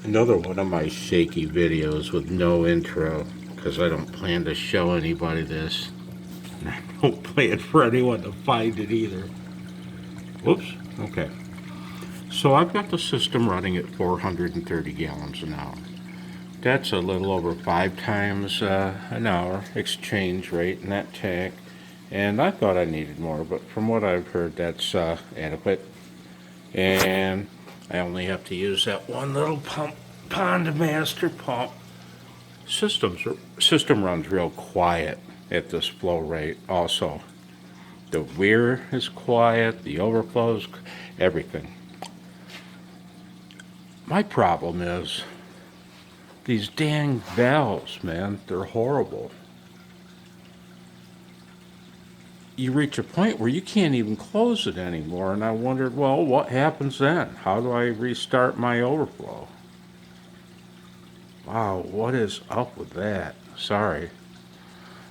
Another one of my shaky videos with no intro, because I don't plan to show anybody this. And I don't plan for anyone to find it either. Whoops. Okay. So I've got the system running at 430 gallons an hour. That's a little over 5 times an hour exchange rate in that tank. And I thought I needed more, but from what I've heard, that's adequate. And I only have to use that one little pump, Pond Master pump. System runs real quiet at this flow rate. Also, the weir is quiet, the overflows, everything. My problem is these dang valves, man. They're horrible. You reach a point where you can't even close it anymore, and I wondered, well, what happens then? How do I restart my overflow? Wow, what is up with that? Sorry.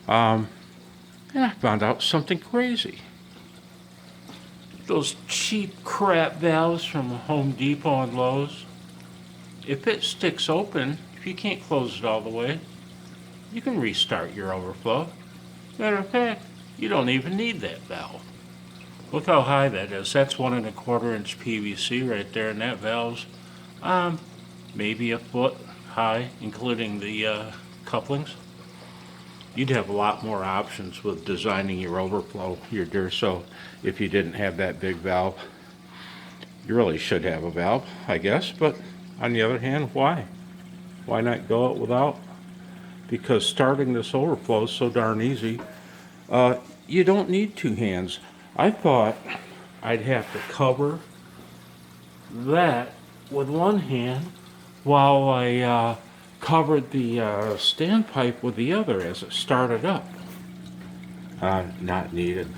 And I found out something crazy. Those cheap crap valves from Home Depot and Lowe's, if it sticks open, if you can't close it all the way, you can restart your overflow. Matter of fact, you don't even need that valve. Look how high that is. That's 1 1/4 inch PVC right there, and that valve's maybe a foot high, including the couplings. You'd have a lot more options with designing your overflow, your Durso, if you didn't have that big valve. You really should have a valve, I guess, but on the other hand, why? Why not go it without? Because starting this overflow is so darn easy. You don't need 2 hands. I thought I'd have to cover that with 1 hand while I covered the standpipe with the other as it started up. Not needed.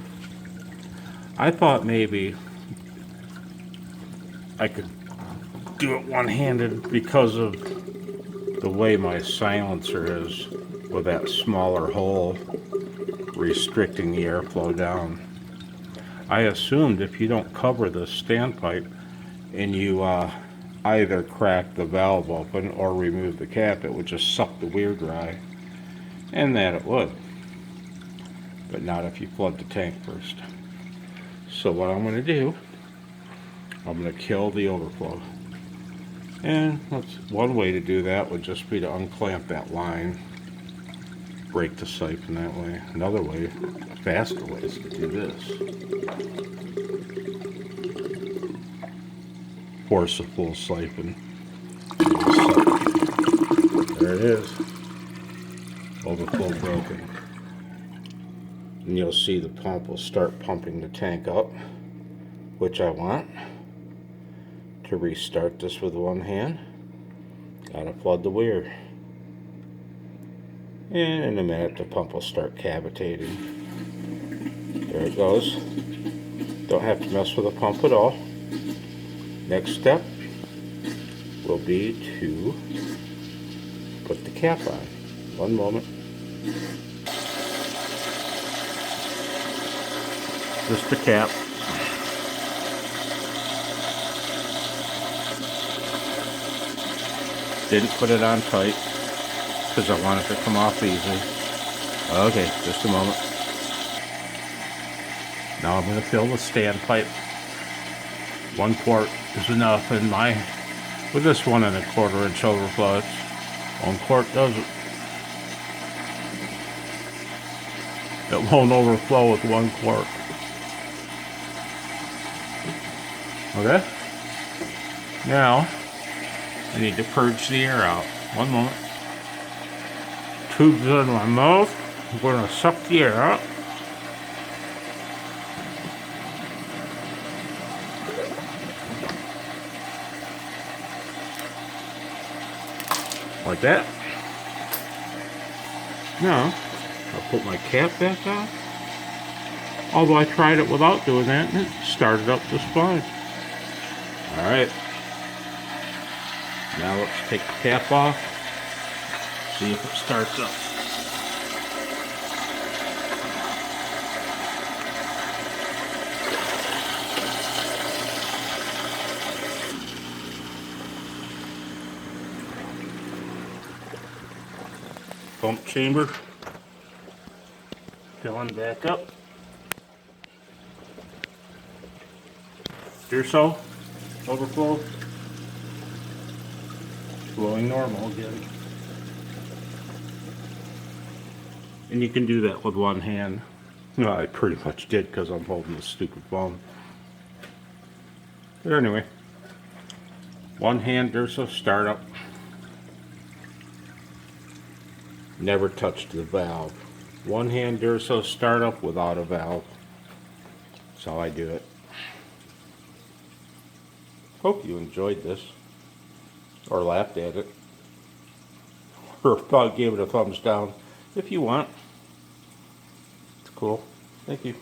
I thought maybe I could do it one-handed because of the way my silencer is with that smaller hole restricting the airflow down. I assumed if you don't cover the standpipe and you either crack the valve open or remove the cap, it would just suck the weir dry, and that it would. But not if you flood the tank first. So what I'm going to do, I'm going to kill the overflow. And one way to do that would just be to unclamp that line, break the siphon that way. Another way, faster way, is to do this. Force a full siphon. There it is. Overflow broken. And you'll see the pump will start pumping the tank up, which I want. To restart this with 1 hand, gotta flood the weir. And in a minute the pump will start cavitating. There it goes. Don't have to mess with the pump at all. Next step will be to put the cap on. One moment. Just the cap. Didn't put it on tight because I want it to come off easy. Okay, just a moment. Now I'm going to fill the standpipe. 1 quart is enough in with this 1 1/4 inch overflow. 1 quart does it. It won't overflow with 1 quart. Okay? Now, I need to purge the air out. One moment. Tube's in my mouth. I'm going to suck the air out. Like that. Now, I'll put my cap back on. Although I tried it without doing that and it started up just fine. Alright. Now let's take the cap off. See if it starts up. Pump chamber. Filling back up. Durso, overflow. Flowing normal again. And you can do that with one hand. No, I pretty much did because I'm holding the stupid phone. But anyway, one hand Durso startup. Never touched the valve. One hand Durso startup without a valve. That's how I do it. Hope you enjoyed this. Or laughed at it. Or gave it a thumbs down if you want. It's cool. Thank you.